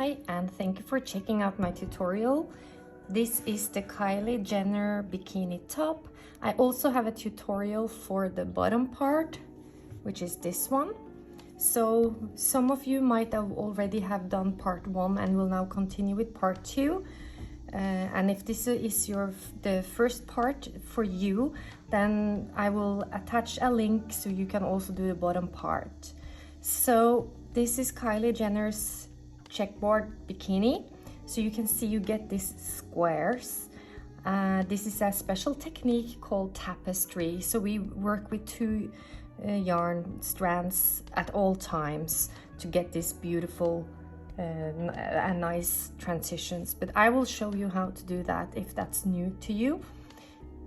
Hi, and thank you for checking out my tutorial. This is the Kylie Jenner bikini top. I also have a tutorial for the bottom part, which is this one. So some of you might have already have done part 1 and will now continue with part 2. And if this is the first part for you, then I will attach a link so you can also do the bottom part. So this is Kylie Jenner's checkboard bikini. So you can see you get these squares. This is a special technique called tapestry. So we work with 2 yarn strands at all times to get this beautiful and nice transitions, but I will show you how to do that if that's new to you.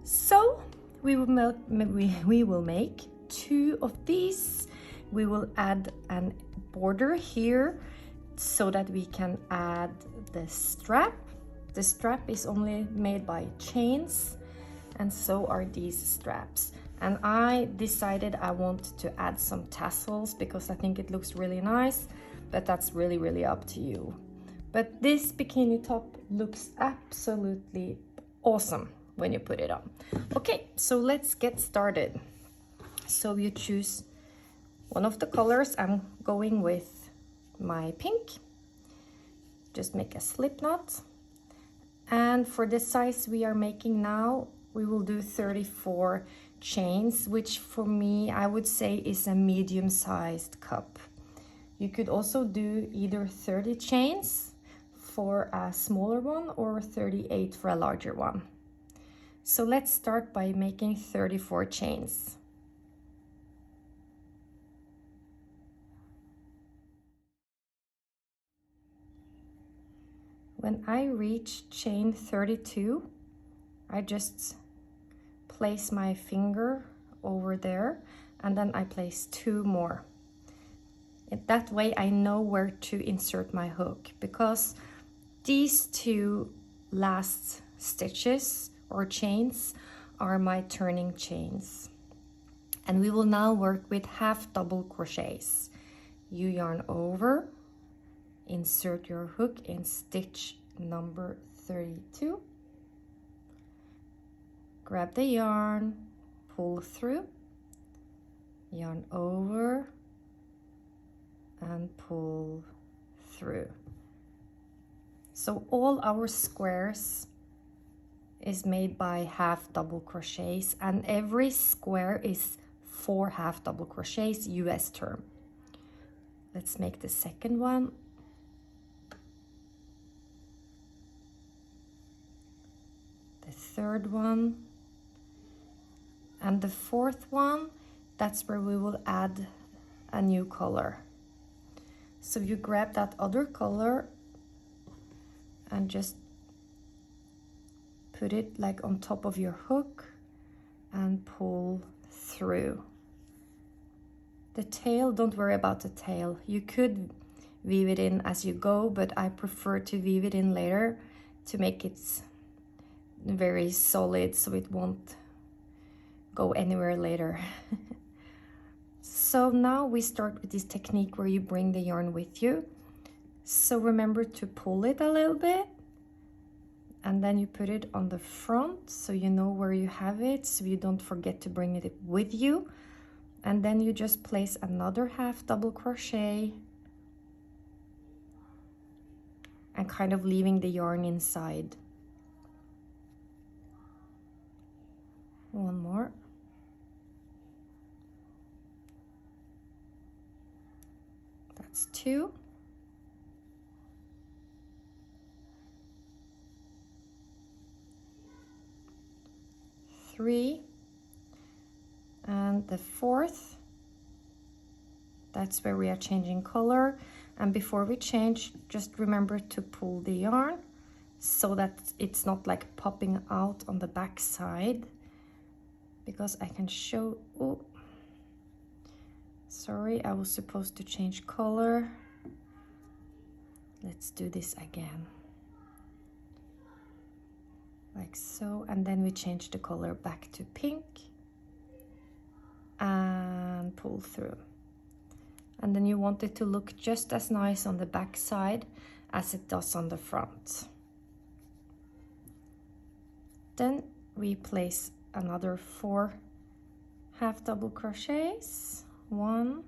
So we will make 2 of these. We will add a border here so that we can add the strap. The strap is only made by chains, and so are these straps. And I decided I want to add some tassels because I think it looks really nice, but that's really up to you. But this bikini top looks absolutely awesome when you put it on. Okay, so let's get started. So you choose one of the colors. I'm going with my pink. Just make a slip knot. And for the size we are making now, we will do 34 chains, which for me, I would say is a medium-sized cup. You could also do either 30 chains for a smaller one or 38 for a larger one. So let's start by making 34 chains. When I reach chain 32, I just place my finger over there and then I place 2 more. That way I know where to insert my hook, because these 2 last stitches or chains are my turning chains. And we will now work with half double crochets. You yarn over, insert your hook in stitch number 32, grab the yarn, pull through, yarn over, and pull through. So all our squares is made by half double crochets, and every square is 4 half double crochets, US term. Let's make the second one. The third one. And the fourth one, that's where we will add a new color. So you grab that other color and just put it like on top of your hook and pull through. The tail, don't worry about the tail. You could weave it in as you go, but I prefer to weave it in later to make it very solid so it won't go anywhere later. So now we start with this technique where you bring the yarn with you. So remember to pull it a little bit, and then you put it on the front so you know where you have it, so you don't forget to bring it with you. And then you just place another half double crochet and kind of leaving the yarn inside. One more. That's 2. Three. And the fourth, that's where we are changing color. And before we change, just remember to pull the yarn so that it's not like popping out on the back side, because I can show, oh, sorry, I was supposed to change color. Let's do this again. Like so, and then we change the color back to pink and pull through. And then you want it to look just as nice on the back side as it does on the front. Then we place another 4 half double crochets. 1,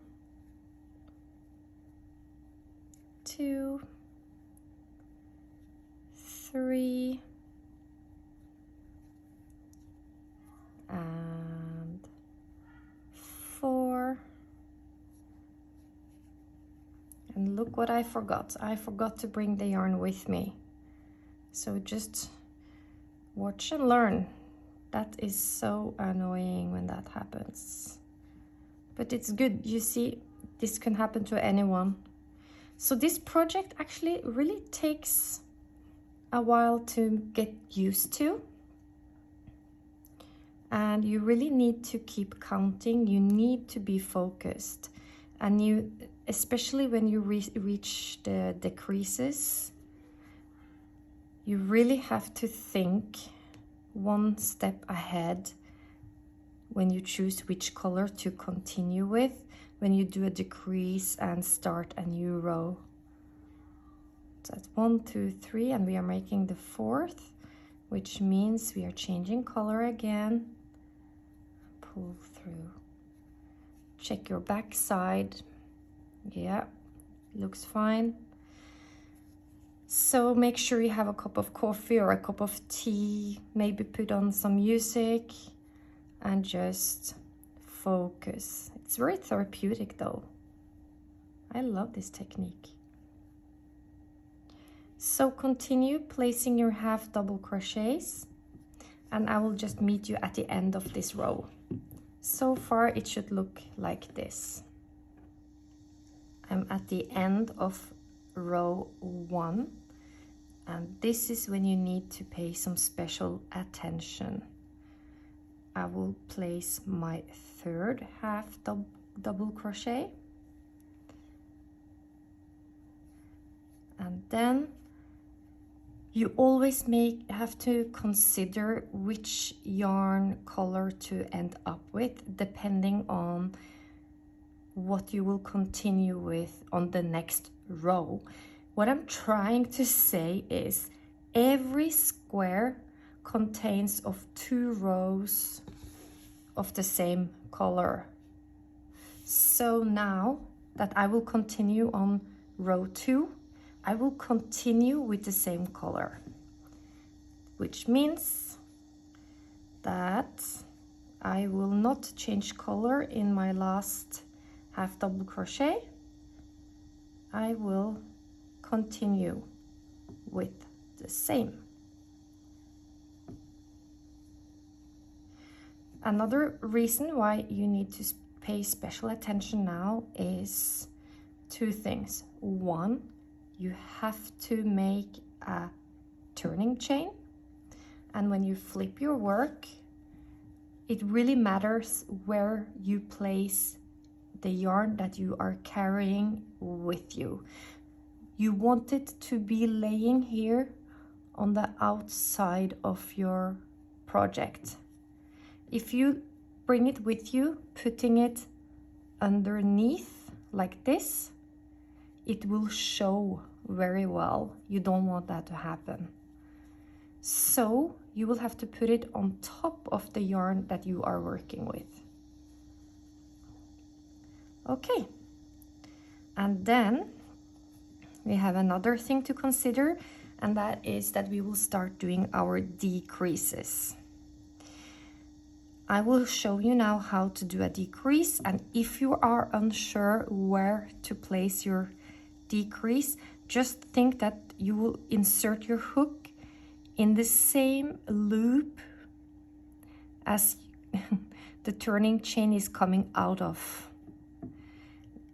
2, 3, and 4. And look what I forgot. I forgot to bring the yarn with me. So just watch and learn. That is so annoying when that happens. But it's good. You see, this can happen to anyone. So this project actually really takes a while to get used to. And you really need to keep counting. You need to be focused. And you, especially when you reach the decreases, you really have to think one step ahead when you choose which color to continue with, when you do a decrease and start a new row. So that's 1, 2, 3, and we are making the 4th, which means we are changing color again. Pull through. Check your back side. Yeah, looks fine. So make sure you have a cup of coffee or a cup of tea, maybe put on some music and just focus. It's very therapeutic though. I love this technique. So continue placing your half double crochets and I will just meet you at the end of this row. So far it should look like this. I'm at the end of row 1, and this is when you need to pay some special attention. I will place my 3rd half double crochet, and then you always have to consider which yarn color to end up with, depending on what you will continue with on the next row. What I'm trying to say is every square contains of 2 rows of the same color. So now that I will continue on row 2, I will continue with the same color, which means that I will not change color in my last half double crochet. I will continue with the same. Another reason why you need to pay special attention now is 2 things. 1, you have to make a turning chain, and when you flip your work, it really matters where you place the yarn that you are carrying with you. You want it to be laying here on the outside of your project. If you bring it with you, putting it underneath like this, it will show very well. You don't want that to happen. So you will have to put it on top of the yarn that you are working with. Okay, and then we have another thing to consider, and that is that we will start doing our decreases. I will show you now how to do a decrease, and if you are unsure where to place your decrease, just think that you will insert your hook in the same loop as the turning chain is coming out of.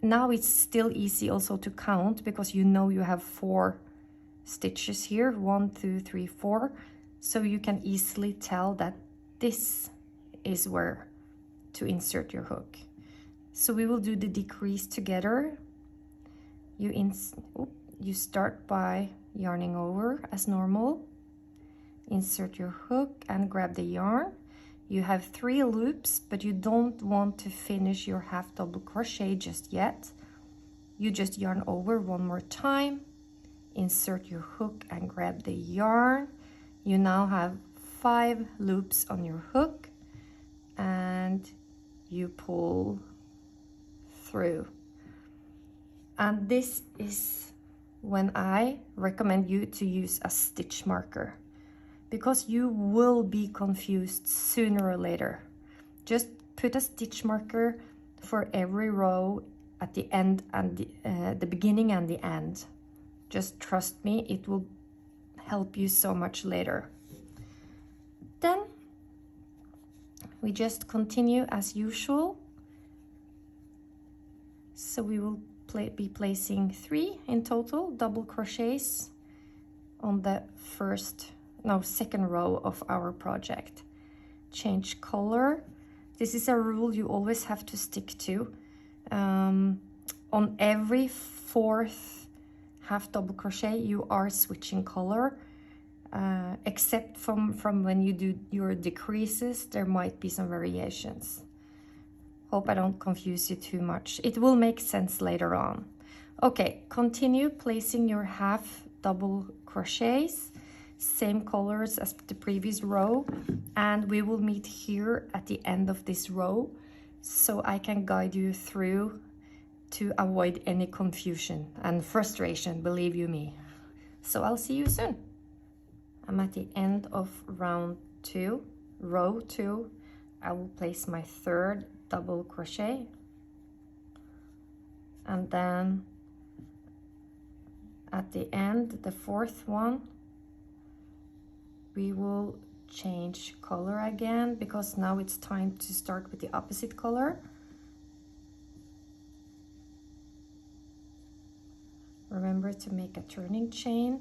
Now it's still easy also to count because you know you have 4 stitches here, 1, 2, 3, 4. So you can easily tell that this is where to insert your hook. So we will do the decrease together. You start by yarning over as normal, insert your hook and grab the yarn. You have 3 loops, but you don't want to finish your half double crochet just yet. You just yarn over one more time, insert your hook and grab the yarn. You now have 5 loops on your hook, and you pull through. And this is when I recommend you to use a stitch marker, because you will be confused sooner or later. Just put a stitch marker for every row at the end and the beginning and the end. Just trust me, it will help you so much later. Then we just continue as usual. So we will be placing 3 in total double crochets on the second row of our project. Change color. This is a rule you always have to stick to. On every 4th half double crochet you are switching color, except from when you do your decreases, there might be some variations. Hope I don't confuse you too much. It will make sense later on. Okay, continue placing your half double crochets, same colors as the previous row, and we will meet here at the end of this row, so I can guide you through to avoid any confusion and frustration, believe you me. So I'll see you soon. I'm at the end of round 2, row 2. I will place my 3rd double crochet, and then at the end, the 4th one, we will change color again, because now it's time to start with the opposite color. Remember to make a turning chain.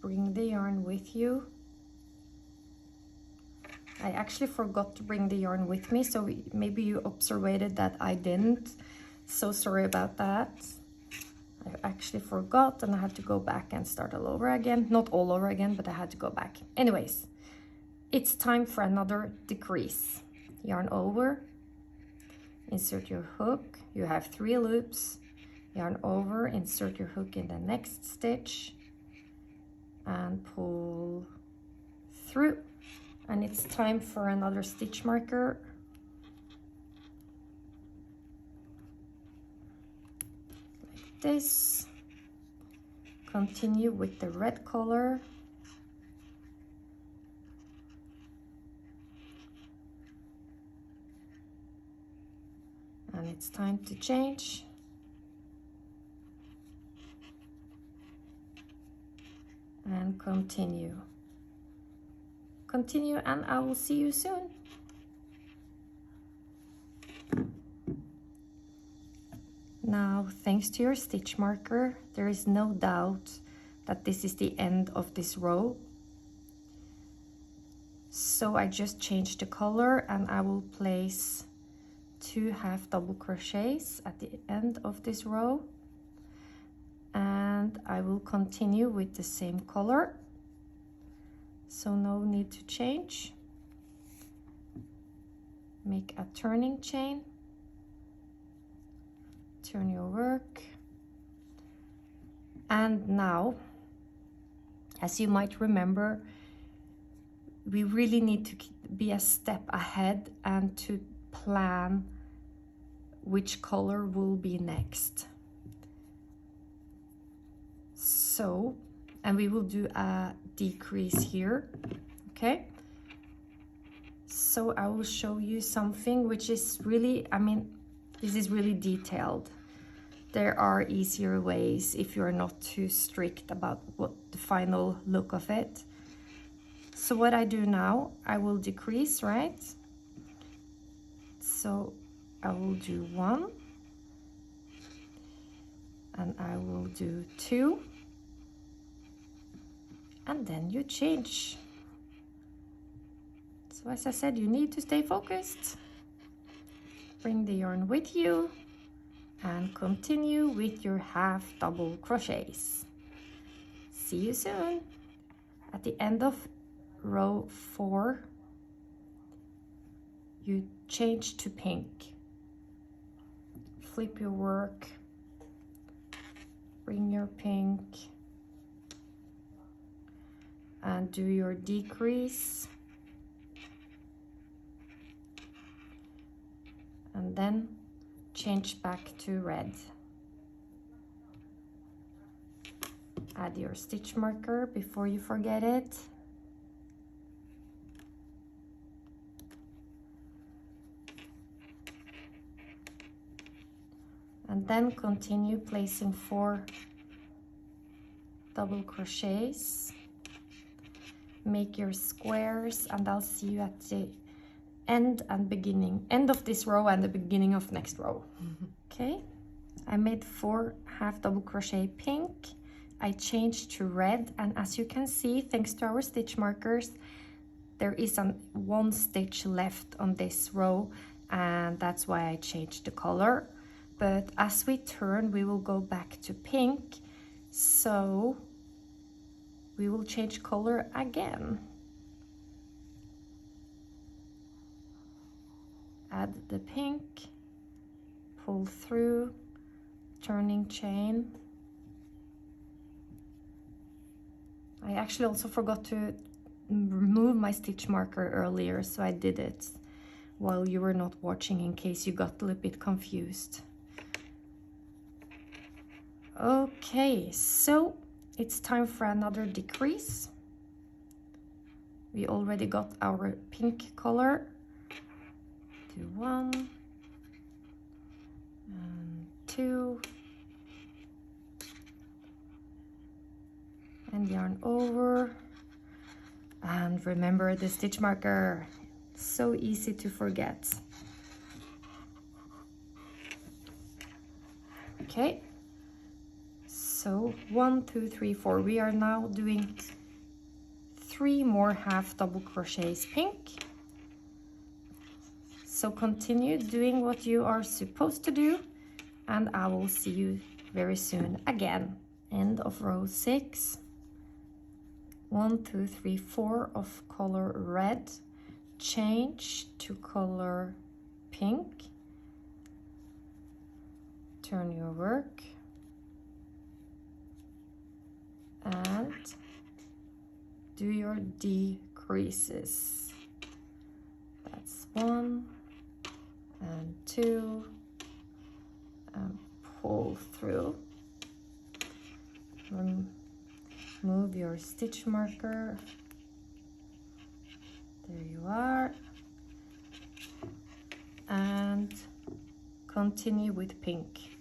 Bring the yarn with you. I actually forgot to bring the yarn with me, so maybe you observed that I didn't. So sorry about that. I actually forgot, and I had to go back and start all over again. Not all over again, but I had to go back. Anyways, it's time for another decrease. Yarn over, insert your hook. You have 3 loops. Yarn over, insert your hook in the next stitch, and pull through. And it's time for another stitch marker. Like this. Continue with the red color. And it's time to change. And continue. Continue, and I will see you soon. Now, thanks to your stitch marker, there is no doubt that this is the end of this row. So I just changed the color, and I will place 2 half double crochets at the end of this row, and I will continue with the same color. So no need to change. Make a turning chain. Turn your work. And now, as you might remember, we really need to be a step ahead and to plan which color will be next. So, and we will do a decrease here, okay? So I will show you something which is really, this is really detailed. There are easier ways if you're not too strict about what the final look of it. So what I do now, I will decrease, right? So I will do 1, and I will do 2. And then you change. So as I said, you need to stay focused. Bring the yarn with you and continue with your half double crochets. See you soon. At the end of row 4, you change to pink. Flip your work bring your pink and do your decrease, and then change back to red. Add your stitch marker before you forget it. And then continue placing 4 double crochets. Make your squares, and I'll see you at the end of this row and the beginning of next row. Okay, I made 4 half double crochet pink. I changed to red, and as you can see, thanks to our stitch markers, there is one stitch left on this row, and that's why I changed the color. But as we turn, we will go back to pink, so we will change color again. Add the pink, pull through, turning chain. I actually also forgot to remove my stitch marker earlier, so I did it while you were not watching in case you got a little bit confused. Okay, so it's time for another decrease. We already got our pink color. Do 1 and 2 and yarn over, and remember the stitch marker, so easy to forget. Okay, so 1 2 3 4, we are now doing 3 more half double crochets pink. So continue doing what you are supposed to do, and I will see you very soon again. End of row 6. 1 2 3 4 of color red, change to color pink, turn your work, and do your decreases. That's 1 and 2, and pull through. Move your stitch marker. There you are. And continue with pink.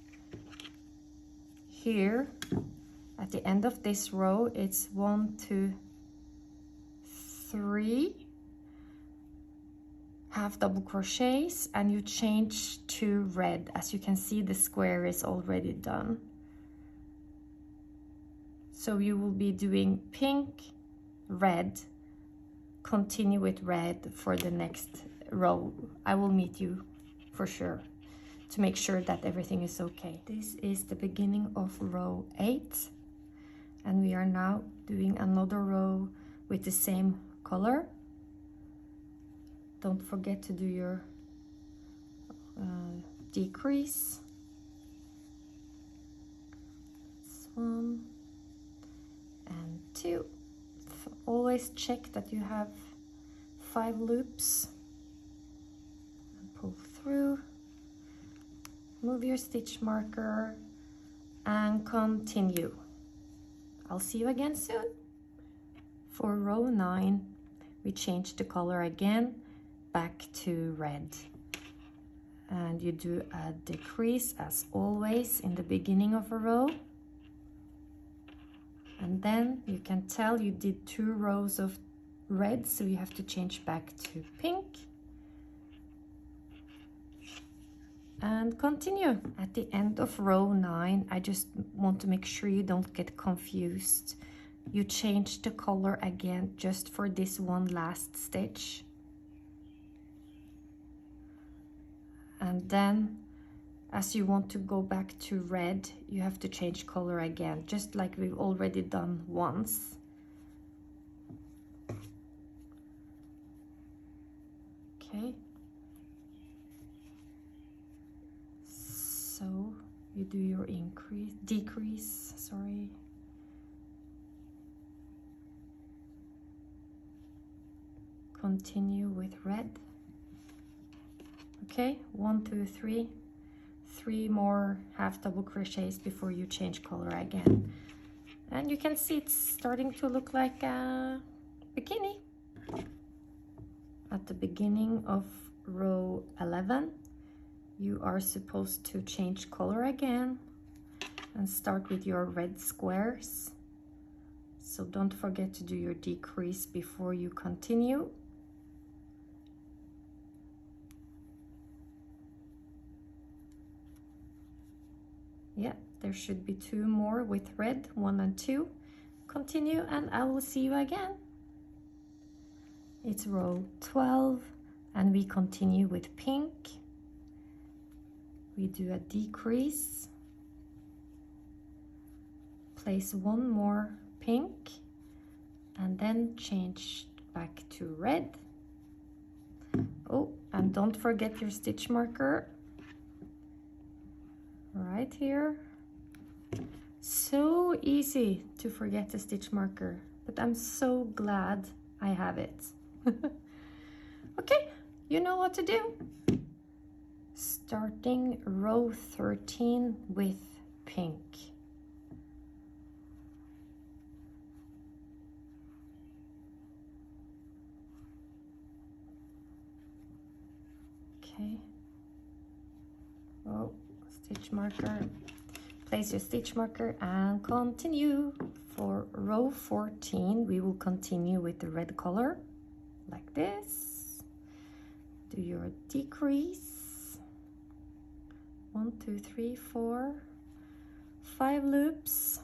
Here, at the end of this row, it's 1 2 3 half double crochets, and you change to red. As you can see, the square is already done. So you will be doing pink, red, continue with red for the next row. I will meet you for sure to make sure that everything is okay. This is the beginning of row 8, and we are now doing another row with the same color. Don't forget to do your decrease. This 1 and 2. Always check that you have 5 loops, and pull through. Move your stitch marker and continue. I'll see you again soon. For row 9, we change the color again back to red, and you do a decrease as always in the beginning of a row, and then you can tell you did 2 rows of red, so you have to change back to pink and continue. At the end of row 9, I just want to make sure you don't get confused. You change the color again just for this one last stitch, and then as you want to go back to red, you have to change color again, just like we've already done once. Okay, so you do your decrease, sorry. Continue with red. Okay, 1, 2, 3. 3 more half double crochets before you change color again. And you can see it's starting to look like a bikini. At the beginning of row 11, you are supposed to change color again and start with your red squares. So don't forget to do your decrease before you continue. Yeah, there should be 2 more with red, 1 and 2. Continue and I will see you again. It's row 12 and we continue with pink. We do a decrease. Place 1 more pink and then change back to red. Oh, and don't forget your stitch marker. Right here. So easy to forget the stitch marker, but I'm so glad I have it. Okay, you know what to do. Starting row 13 with pink. Okay. Oh, stitch marker. Place your stitch marker and continue. For row 14, we will continue with the red color, like this. Do your decrease. 1, 2, 3, 4, 5 loops.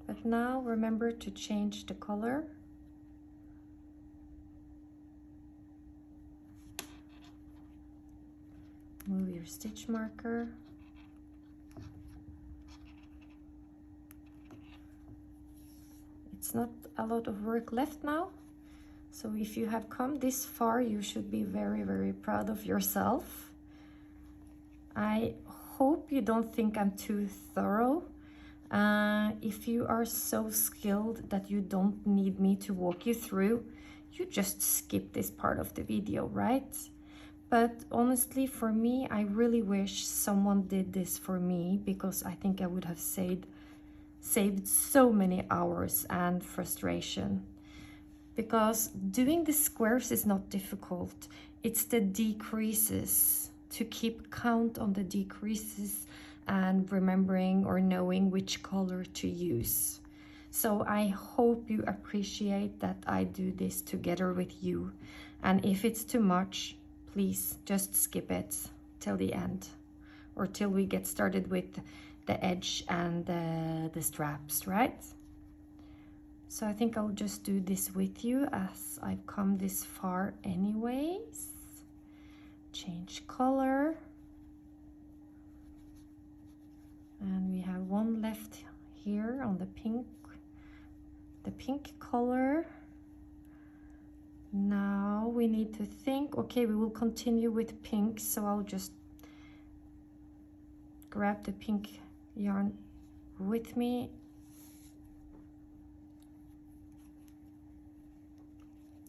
But now remember to change the color. Move your stitch marker. It's not a lot of work left now. So if you have come this far, you should be very, very proud of yourself. I hope you don't think I'm too thorough. If you are so skilled that you don't need me to walk you through, you just skip this part of the video, right? But honestly, for me, I really wish someone did this for me, because I think I would have saved so many hours and frustration. Because doing the squares is not difficult. It's the decreases, to keep count on the decreases and remembering or knowing which color to use. So I hope you appreciate that I do this together with you. And if it's too much, please just skip it till the end, or till we get started with the edge and the straps, right? So I think I'll just do this with you as I've come this far anyways. Change color. And we have 1 left here on the pink color. Now we need to think, okay, we will continue with pink, so I'll just grab the pink yarn with me.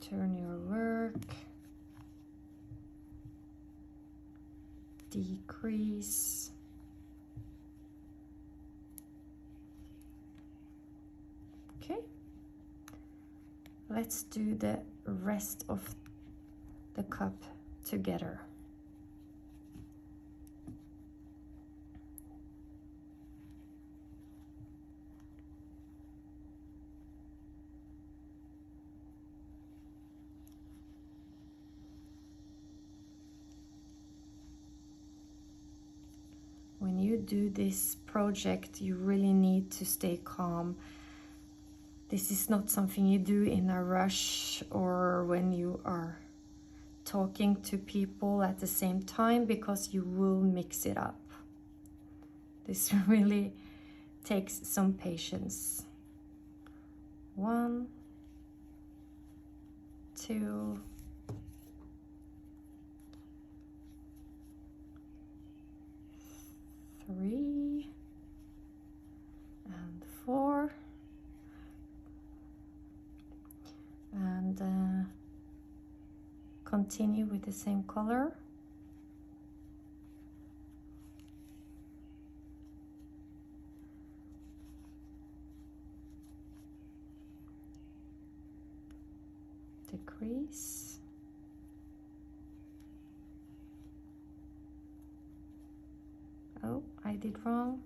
Turn your work. Decrease. Okay. Let's do the rest of the cup together. When you do this project, you really need to stay calm. This is not something you do in a rush or when you are talking to people at the same time, because you will mix it up. This really takes some patience. 1, 2, 3, continue with the same color. Decrease. Oh, I did wrong.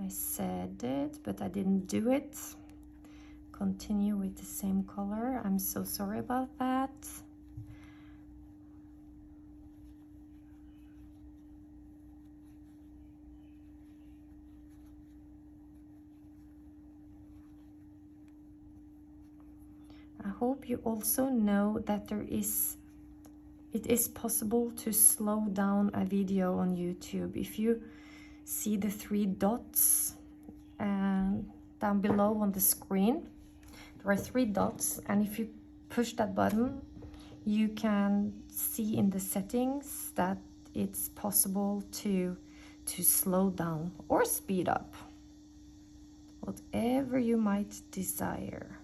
I said it, but I didn't do it. Continue with the same color. I'm so sorry about that. I hope you also know that it is possible to slow down a video on YouTube. If you see the 3 dots down below on the screen, there are 3 dots, and if you push that button, you can see in the settings that it's possible to slow down or speed up, whatever you might desire.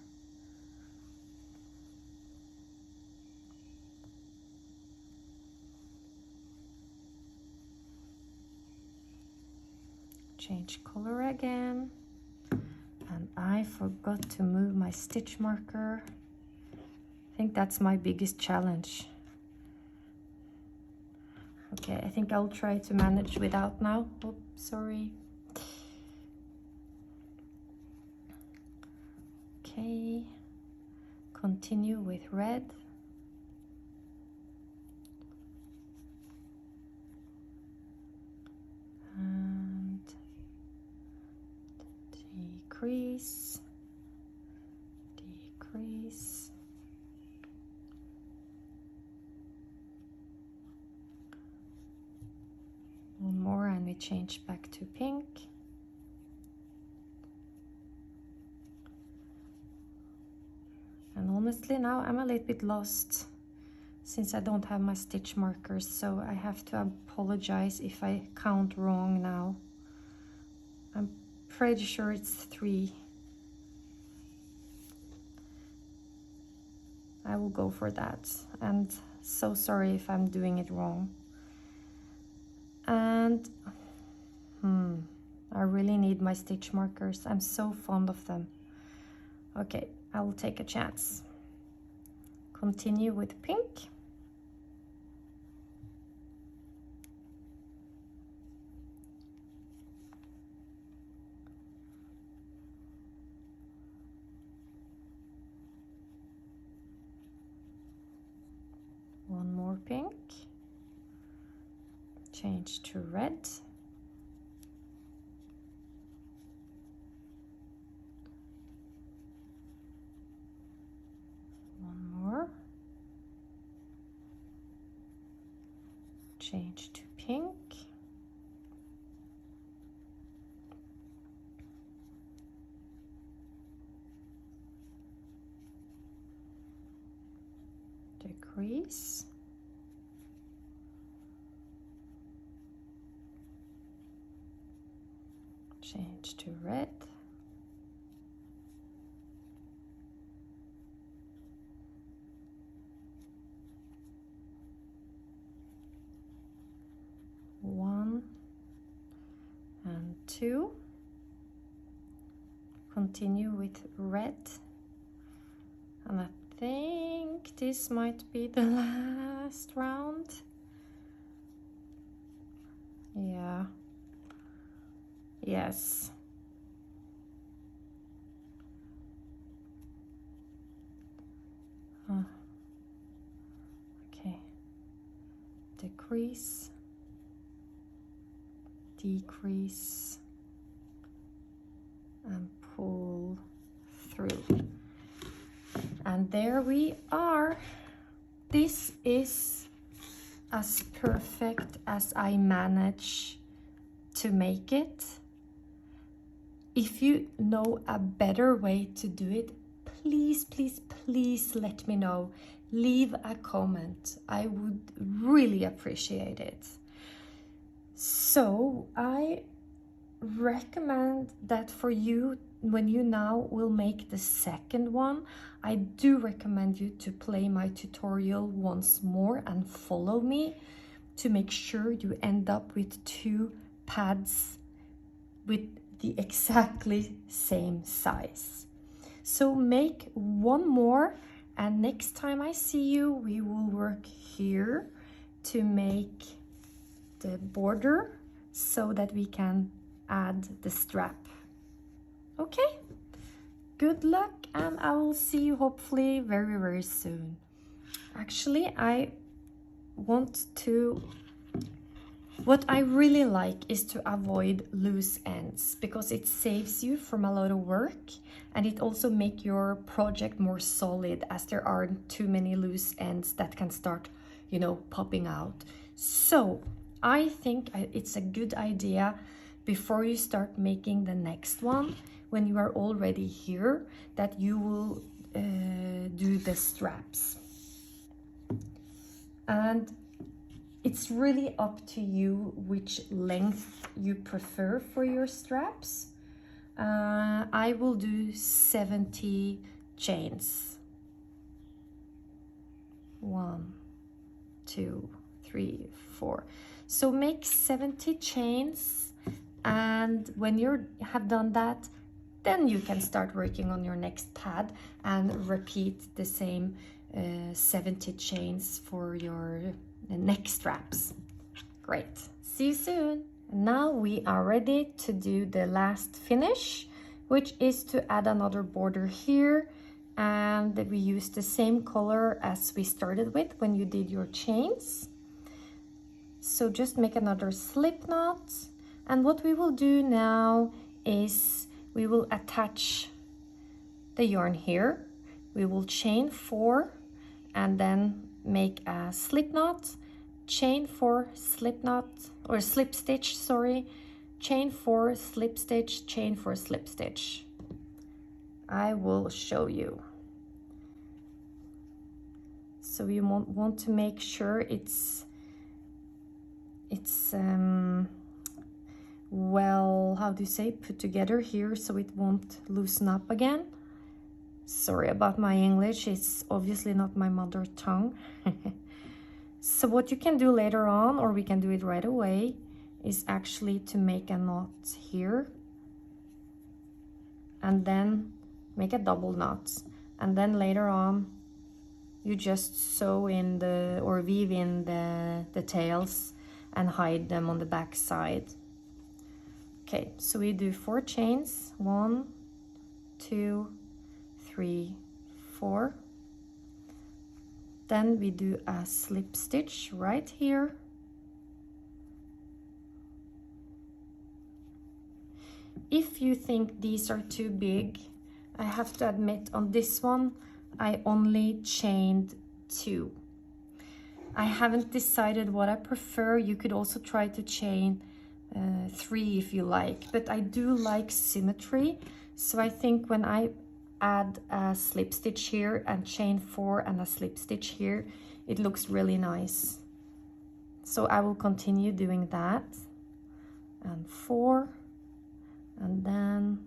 Change color again, and I forgot to move my stitch marker. I think that's my biggest challenge. Okay, I think I'll try to manage without now. Oops, sorry. Okay, continue with red. And decrease, decrease. One more and we change back to pink. And honestly now I'm a little bit lost since I don't have my stitch markers, so I have to apologize if I count wrong now. I'm pretty sure it's 3. I will go for that, and so sorry if I'm doing it wrong. And I really need my stitch markers. I'm so fond of them. Okay, I will take a chance. Continue with pink. One more pink. Change to red. One more. Change to pink. Decrease. Change to red. One and 2. Continue with red. And I think this might be the last round. Yeah. Yes. Okay. Decrease. Decrease. And pull through. And there we are. This is as perfect as I manage to make it. If you know a better way to do it, please, please, please let me know. Leave a comment. I would really appreciate it. So I recommend that for you when you now will make the second one, I do recommend you to play my tutorial once more and follow me to make sure you end up with 2 pads with the exactly same size. So make one more, and next time I see you, we will work here to make the border so that we can add the strap. Okay, good luck, and I will see you hopefully very, very soon. Actually, what I really like is to avoid loose ends, because it saves you from a lot of work, and it also makes your project more solid, as there aren't too many loose ends that can start, you know, popping out. So I think it's a good idea, before you start making the next one, when you are already here, that you will do the straps. And it's really up to you which length you prefer for your straps. I will do 70 chains. 1, 2, 3, 4. So make 70 chains, and when you have done that, then you can start working on your next pad and repeat the same 70 chains for your neck straps. Great, see you soon. Now we are ready to do the last finish, which is to add another border here, and we use the same color as we started with when you did your chains. So just make another slip knot, and what we will do now is we will attach the yarn here. We will chain 4 and then make a slip knot, chain 4, slip knot, or slip stitch, sorry, chain 4, slip stitch, chain 4, slip stitch. I will show you. So you want to make sure it's well, how do you say, put together here, so it won't loosen up again. Sorry about my English, it's obviously not my mother tongue. So what you can do later on, or we can do it right away, is actually to make a knot here, and then make a double knot, and then later on you just sew in the, or weave in the tails and hide them on the back side. Okay, so we do 4 chains, 1, 2, 3, 4. Then we do a slip stitch right here. If you think these are too big, I have to admit on this one, I only chained 2. I haven't decided what I prefer. You could also try to chain 3 if you like, but I do like symmetry, so I think when I add a slip stitch here and chain 4 and a slip stitch here, it looks really nice. So I will continue doing that, and 4, and then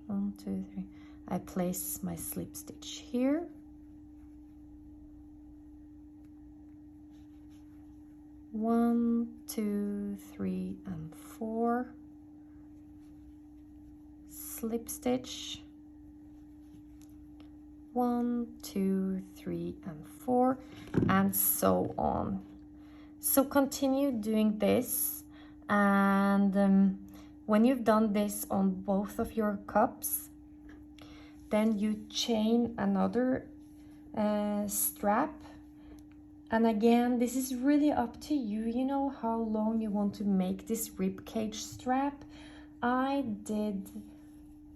1, 2, 3, I place my slip stitch here, 1, 2, 3, and 4, slip stitch, 1, 2, 3, and 4, and so on. So continue doing this, and when you've done this on both of your cups, then you chain another strap. And again, this is really up to you. You know how long you want to make this ribcage strap. I did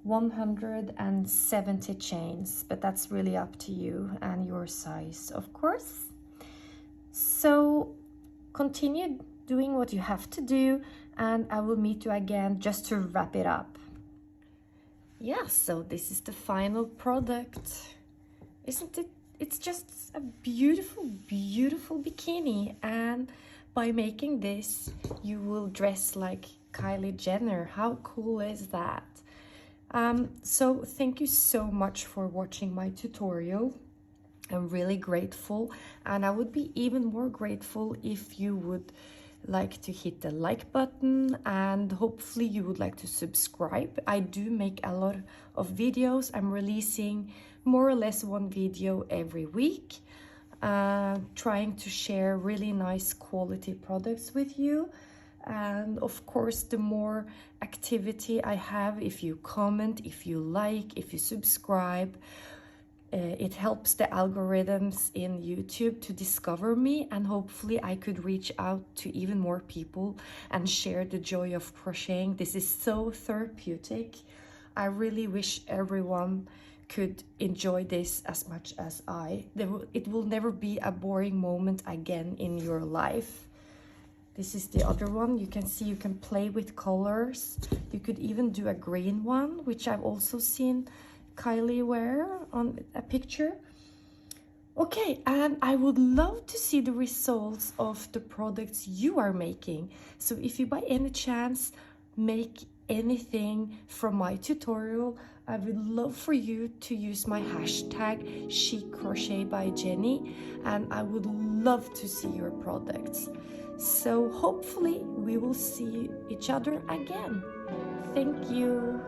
170 chains, but that's really up to you and your size, of course. So continue doing what you have to do, and I will meet you again just to wrap it up. Yeah, so this is the final product. Isn't it? It's just a beautiful, beautiful bikini, and by making this, you will dress like Kylie Jenner. How cool is that? So thank you so much for watching my tutorial. I'm really grateful, and I would be even more grateful if you would like to hit the like button, and hopefully you would like to subscribe. I do make a lot of videos. I'm releasing more or less one video every week, trying to share really nice quality products with you. And of course, the more activity I have, if you comment, if you like, if you subscribe, it helps the algorithms in YouTube to discover me, and hopefully I could reach out to even more people and share the joy of crocheting. This is so therapeutic. I really wish everyone could enjoy this as much as I. It will never be a boring moment again in your life. This is the other one. You can see you can play with colors. You could even do a green one, which I've also seen Kylie wear on a picture. Okay, and I would love to see the results of the products you are making. So if you by any chance make anything from my tutorial, I would love for you to use my hashtag chic crochet by Jenny, and I would love to see your products. So hopefully we will see each other again. Thank you.